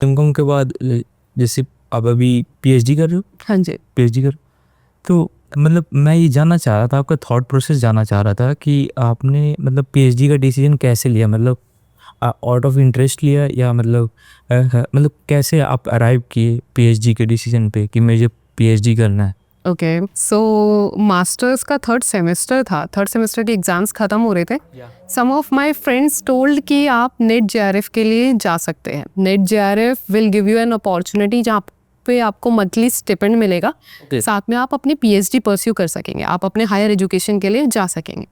MCom के बाद जैसे आप अभी पीएचडी कर रहे हो, हाँ जी। पीएचडी कर, तो मतलब मैं ये जानना चाह रहा था, आपका थॉट प्रोसेस जानना चाह रहा था कि आपने मतलब पीएचडी का डिसीजन कैसे लिया, मतलब आउट ऑफ इंटरेस्ट लिया या मतलब कैसे आप अराइव किए पीएचडी के डिसीजन पे कि मुझे पीएचडी करना है? ओके, सो मास्टर्स का थर्ड सेमेस्टर था, थर्ड सेमेस्टर के एग्जाम्स ख़त्म हो रहे थे। सम ऑफ माई फ्रेंड्स टोल्ड कि आप नेट जेआरएफ के लिए जा सकते हैं। Net JRF will give you an opportunity जहाँ पे आपको मंथली स्टिपेंड मिलेगा, साथ में आप अपनी पीएचडी परस्यू कर सकेंगे, आप अपने हायर एजुकेशन के लिए जा सकेंगे।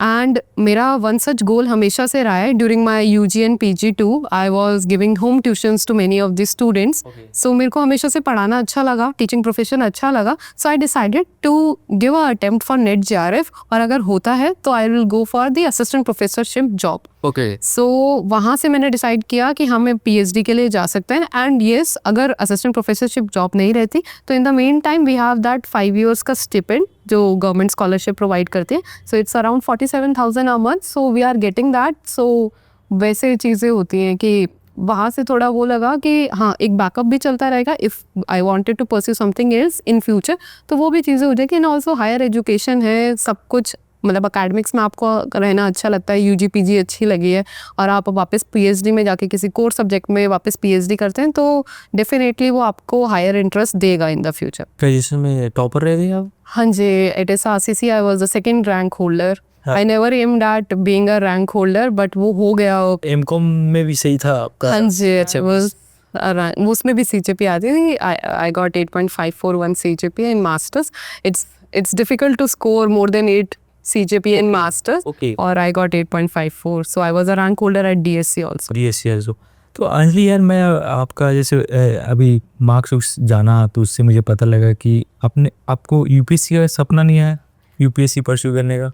एंड मेरा वन सच गोल हमेशा से रहा है। During my UG and PG too I was giving home tuitions to many of the students. So मेरे को हमेशा से पढ़ाना अच्छा लगा, टीचिंग प्रोफेशन अच्छा लगा। So I decided to give a attempt for NET JRF, और अगर होता है तो I will go for the assistant professorship job. So वहाँ से मैंने डिसाइड किया कि हम पीएचडी के लिए जा सकते हैं। एंड येस, अगर असिस्टेंट प्रोफेसरशिप जॉब नहीं रहती तो in the meantime we have that 5 years का स्टिपेंड जो गवर्नमेंट स्कॉलरशिप प्रोवाइड करते हैं। So it's around 47,000 a month, so we are getting that. So वैसे चीज़ें होती हैं कि वहाँ से थोड़ा वो लगा कि हाँ, एक बैकअप भी चलता रहेगा if I wanted to pursue something else in future, तो वो भी चीज़ें हो जाएगी। एंड ऑल्सो हायर एजुकेशन है, सब कुछ मतलब अकेडमिक्स में आपको रहना अच्छा लगता है, यूजी पीजी अच्छी लगी है, और आप वापस पीएचडी में जाके किसी कोर सब्जेक्ट में वापस पीएचडी करते हैं तो डेफिनेटली वो आपको हायर इंटरेस्ट देगा इन द फ्यूचर। ग्रेजुएशन में टॉपर रहे थे आप? हाँ जी, at S RCC I was the second rank holder. I never aimed at being a rank holder, but वो हो गया। एमकॉम में भी सही था आपका? हाँ जी, वो उसमें भी सीजीपी आती थी। I got 8.541 CGP in masters. It's difficult to score more than 8 CGPA in masters. और I got 8.54, so I was a rank holder at DSC also. DSC also. तो अंजलि यार, मैं आपका जैसे अभी मार्क्स जाना तो उससे मुझे पता लगा कि आपको यूपीएससी का सपना नहीं है, यूपीएससी परस्यू करने का?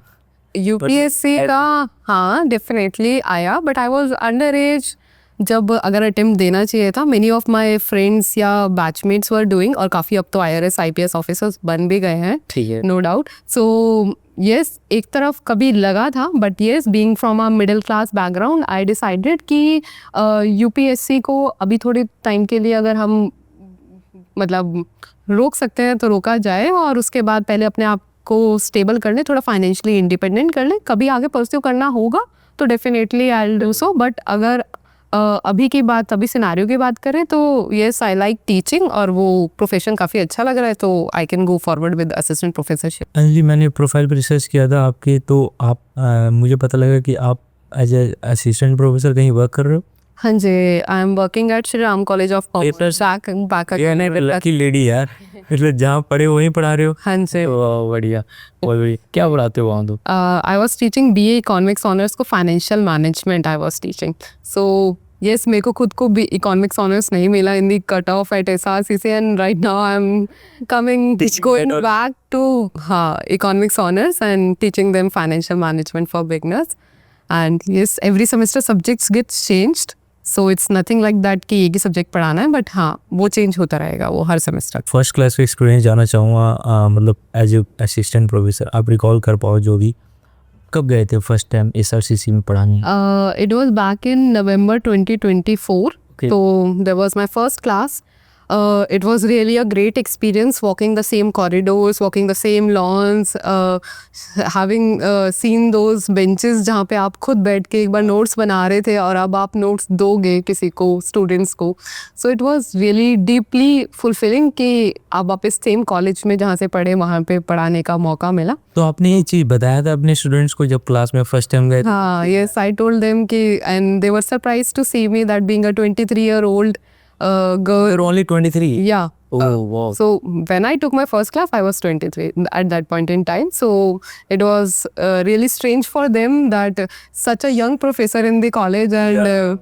यूपीएससी का हाँ डेफिनेटली आया, but I was under as जब अगर अटेम्प्ट देना चाहिए था। मेनी ऑफ माई फ्रेंड्स या बैचमेट्स वर डूइंग, और काफ़ी अब तो IRS IPS ऑफिसर्स बन भी गए हैं, ठीक है, नो डाउट। सो येस, एक तरफ कभी लगा था, but yes, being from a middle class background I decided कि यूपीएससी को अभी थोड़े टाइम के लिए अगर हम मतलब रोक सकते हैं तो रोका जाए, और उसके बाद पहले अपने आप को स्टेबल कर लें, थोड़ा फाइनेंशियली इंडिपेंडेंट कर लें। कभी आगे परस्यू करना होगा तो definitely I will do so, but अगर अभी की बात, अभी सिनेरियो की बात करें तो येस, आई लाइक टीचिंग और वो प्रोफेशन काफ़ी अच्छा लग रहा है, तो I can go forward with assistant professorship. Anjali, मैंने प्रोफाइल पर रिसर्च किया था आपके, तो आप मुझे पता लगा कि आप एज ए असिस्टेंट प्रोफेसर कहीं वर्क कर रहे हो? हाँ जी, I am working at Shri Ram College of Commerce. Lucky lady यार, मतलब जहाँ पढ़े वहीं पढ़ा रहे हो। हाँ जी, बढ़िया, बहुत बढ़िया। क्या पढ़ाते हो वहाँ? तो I was teaching BA economics honours को, financial management I was teaching. So yes, मेरे को खुद को भी इकोनॉमिक्स ऑनर्स नहीं मिला in the cut off at SRCC, and right now I am going back to economics honours and teaching them financial management for beginners. And yes, every semester subjects gets changed, so it's nothing like that कि एक ही subject पढ़ाना है, but हाँ, वो change होता रहेगा वो हर semester. First class का एक्सपीरियंस जानना चाहूँगा, मतलब एज ए असिस्टेंट प्रोफेसर आप रिकॉल कर पाओ जो भी, कब गए थे फर्स्ट टाइम SRCC में पढ़ाने? It was back in November 2024. So there was my first class. It was really a great experience, walking the same corridors, walking the same lawns, having seen those benches जहाँ पे आप खुद बैठ के एक बार notes बना रहे थे और अब आप नोट्स दोगे किसी को, स्टूडेंट्स को। So it was really deeply fulfilling कि आप वापस सेम कॉलेज में जहाँ से पढ़े वहाँ पे पढ़ाने का मौका मिला। तो आपने ये चीज़ बताया था अपने स्टूडेंट्स को जब क्लास में फर्स्ट टाइम गए? हाँ, yes, I told them कि, and they were surprised to see me that being a 23-year-old girl. You're only 23? Yeah. Oh, wow. So when I took my first class, I was 23 at that point in time. So it was really strange for them that such a young professor in the college, and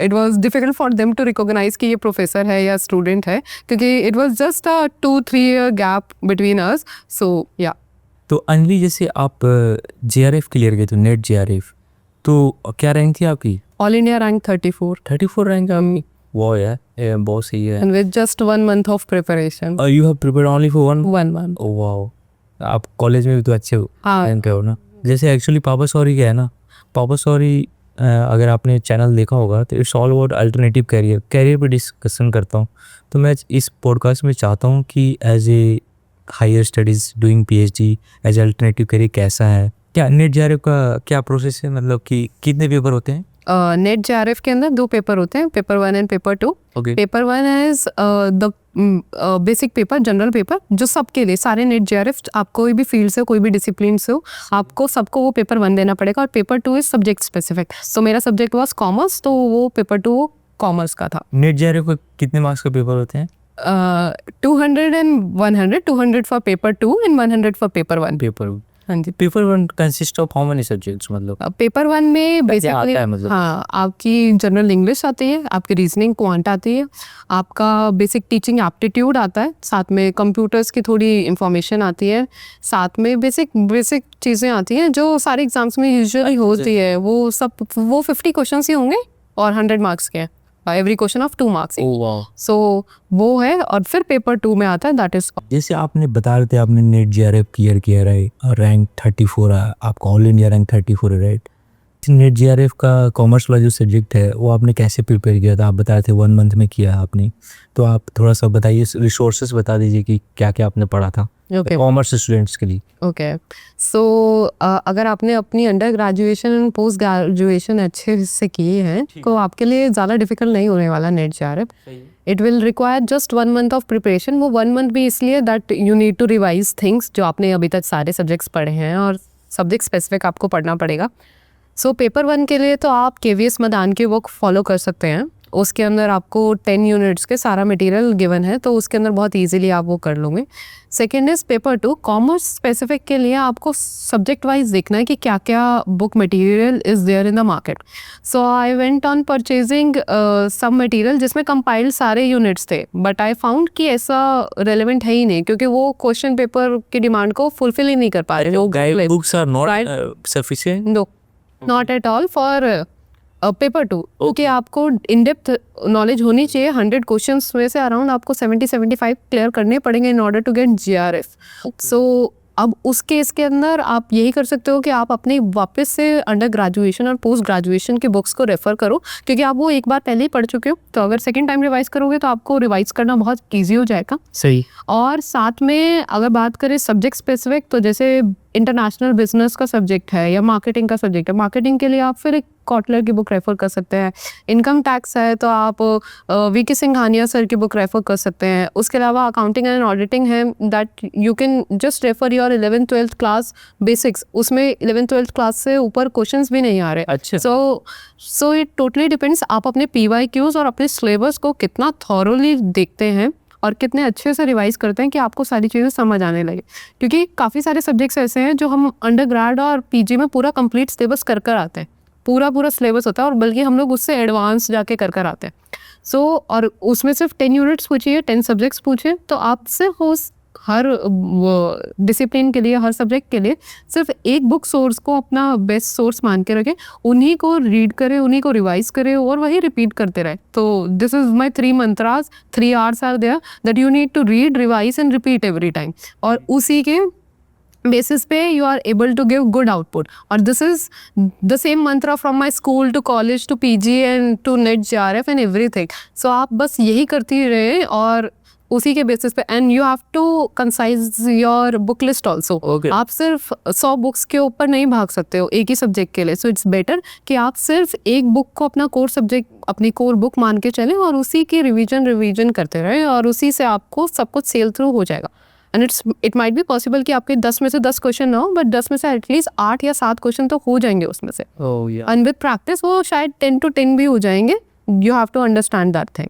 it was difficult for them to recognize कि ये professor है या student है, क्योंकि it was just a 2-3 year gap between us. So yeah. तो अंजलि, जैसे आप JRF clear गए थे, नेट JRF, तो क्या रैंक थी आपकी? All India rank 34. 34 रैंक आपकी? वो यार, बहुत सही है। And with just 1 month of preparation. You have prepared only for 1 month. Oh, wow. आप कॉलेज में भी तो अच्छे हाँ। रैंक पे हो ना। जैसे एक्चुअली पापा सॉरी क्या है ना, पापा सॉरी अगर आपने चैनल देखा होगा तो it's all about alternative career पे डिस्कशन करता हूँ। तो मैं इस पॉडकास्ट में चाहता हूँ कि as a higher studies doing PhD as alternative career कैसा है, क्या नेट जेआरएफ का क्या प्रोसेस है, मतलब कि कितने पेपर होते हैं? नेट जेआरएफ के अंदर 2 पेपर होते हैं, paper 1 and paper 2। Okay. Paper 1 is the basic paper, general paper, जो सबके लिए, सारे नेट जेआरएफ, आप कोई भी फील्ड से, कोई भी डिसिप्लिन से हो, आपको सबको वो पेपर 1 देना पड़ेगा। और पेपर 2 इज सब्जेक्ट स्पेसिफिक। तो मेरा सब्जेक्ट वाज कॉमर्स, तो वो पेपर 2 कॉमर्स का था। नेट जेआरएफ को कितने मार्क्स का पेपर होते हैं? 200 and 100, 200 for paper 2 and 100 for paper 1। Paper हाँ जी। Paper 1 consist of how many subjects, मतलब पेपर 1 में बेसिकली आता है मतलब? हाँ, आपकी जनरल इंग्लिश आती है, आपकी रीजनिंग क्वांट आती है, आपका बेसिक टीचिंग एप्टीट्यूड आता है, साथ में कंप्यूटर्स की थोड़ी इंफॉर्मेशन आती है, साथ में बेसिक चीज़ें आती हैं जो सारे एग्जाम्स में यूजुअली होती है। वो 50 क्वेश्चन ही होंगे और 100 मार्क्स के हैं, एवरी क्वेश्चन ऑफ 2 मार्क्स। सो वो है। और फिर पेपर 2 में आता है, दैट इज जैसे आपने बता रहे थे आपने नेट जेआरएफ क्लियर किया है और रैंक 34 है आपका, ऑल इंडिया रैंक 34 है, राइट? नेट जेआरएफ का कॉमर्स वाला जो सब्जेक्ट है वो आपने कैसे प्रिपेयर किया था? आप बता रहे थे 1 मंथ में किया आपने, तो आप थोड़ा सा बताइए, रिसोर्सेज बता दीजिए कि क्या क्या आपने पढ़ा था कॉमर्स स्टूडेंट्स के लिए। ओके। सो अगर आपने अपनी under graduation and post graduation अच्छे से की है तो आपके लिए ज़्यादा डिफिकल्ट नहीं होने वाला NET JRF. It will require just 1 month of preparation. वो 1 मंथ भी इसलिए that you need to revise things जो आपने अभी तक सारे सब्जेक्ट्स पढ़े हैं, और सब्जेक्ट स्पेसिफिक आपको पढ़ना पड़ेगा। सो पेपर 1 के लिए तो आप केवीएस मदान की बुक फॉलो कर सकते हैं। उसके अंदर आपको 10 यूनिट्स के सारा मटेरियल गिवन है, तो उसके अंदर बहुत इजीली आप वो कर लोगे। Second is paper 2 commerce specific के लिए आपको सब्जेक्ट वाइज देखना है कि क्या क्या book material is there in the market. So I went on purchasing सब मटेरियल जिसमें कंपाइल्ड सारे यूनिट्स थे, बट आई फाउंड कि ऐसा रेलेवेंट है ही नहीं, क्योंकि वो क्वेश्चन पेपर की डिमांड को फुलफिल ही नहीं कर पा रहे। Guide books are not sufficient? No, not at all for paper 2, क्योंकि आपको इन डेप्थ नॉलेज होनी चाहिए। 100 क्वेश्चंस में से अराउंड आपको 70-75 क्लियर करने पड़ेंगे in order to get JRF. So अब उस केस के अंदर आप यही कर सकते हो कि आप अपने वापस से अंडर ग्रेजुएशन और पोस्ट ग्रेजुएशन के बुक्स को रेफर करो, क्योंकि आप वो एक बार पहले ही पढ़ चुके हो। तो अगर सेकेंड टाइम रिवाइज करोगे तो आपको रिवाइज करना बहुत ईजी हो जाएगा। सही। और साथ में अगर बात करें सब्जेक्ट स्पेसिफिक, तो जैसे इंटरनेशनल बिजनेस का सब्जेक्ट है या मार्केटिंग का सब्जेक्ट है, मार्केटिंग के लिए आप फिर एक कॉटलर की बुक रेफर कर सकते हैं। इनकम टैक्स है तो आप वीके सिंघानिया सर की बुक रेफर कर सकते हैं। उसके अलावा अकाउंटिंग एंड ऑडिटिंग है, that you can just refer your 11th-12th class basics. उसमें 11th-12th क्लास से ऊपर क्वेश्चंस भी नहीं आ रहे। अच्छा। सो इट टोटली डिपेंड्स, आप अपने PYQs और अपने सिलेबस को कितना थॉरोली देखते हैं और कितने अच्छे से रिवाइज करते हैं कि आपको सारी चीज़ें समझ आने लगे। क्योंकि काफ़ी सारे सब्जेक्ट्स ऐसे हैं जो हम अंडर ग्रेड और PG में पूरा कंप्लीट सिलेबस कर आते हैं, पूरा सिलेबस होता है, और बल्कि हम लोग उससे एडवांस जाके कर आते हैं। सो और उसमें सिर्फ 10 यूनिट्स पूछिए, 10 सब्जेक्ट्स पूछिए, तो आप सिर्फ उस हर डिसिप्लिन के लिए, हर सब्जेक्ट के लिए सिर्फ एक बुक सोर्स को अपना बेस्ट सोर्स मान के रखें, उन्हीं को रीड करें, उन्हीं को रिवाइज करें और वही रिपीट करते रहे। तो this is my 3 mantras, 3 hours are there that you need to read, revise and repeat every time, और उसी के basis पे you are able to give good output. और this is the same mantra from my school to college to PG and to NET JRF and everything. So आप बस यही करती रहे और उसी के बेसिस पे, and you have to concise your book list also. आप सिर्फ 100 बुक्स के ऊपर नहीं भाग सकते हो एक ही सब्जेक्ट के लिए। सो इट्स बेटर कि आप सिर्फ एक बुक को अपना कोर सब्जेक्ट, अपनी कोर बुक मान के चलें और उसी की रिवीजन करते रहें, और उसी से आपको सब कुछ सेल थ्रू हो जाएगा। And it might be possible कि आपके 10 में से 10 क्वेश्चन ना हो, बट 10 में से एटलीस्ट 8 या 7 क्वेश्चन तो हो जाएंगे उसमें से। एंड विद प्रैक्टिस वो शायद 10 to 10 भी हो जाएंगे। You have to understand that thing.